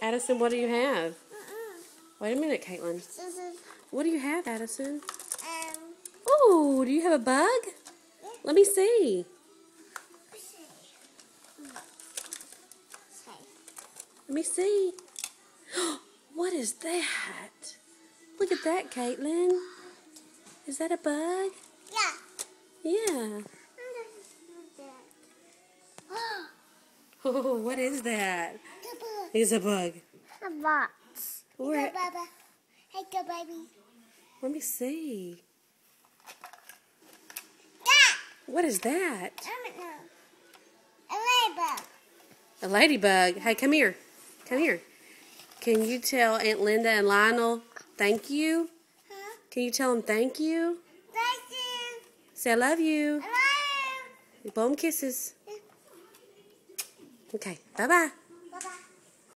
Addison, what do you have? Wait a minute, Caitlin. Scissors. What do you have, Addison? Um. Oh, do you have a bug? Yeah. Let me see. Let me see. What is that? Look at that, Caitlin. Is that a bug? Yeah. Yeah. Oh, what is that? It's a bug. A box. Where? Hey, Baba. Hey, go, baby. Let me see. Yeah. What is that? I don't know. A ladybug. A ladybug. Hey, come here. Come here. Can you tell Aunt Linda and Lionel thank you? Huh? Can you tell them thank you? Thank you. Say I love you. I love you. Blow them kisses. Yeah. Okay. Bye-bye. Bye-bye.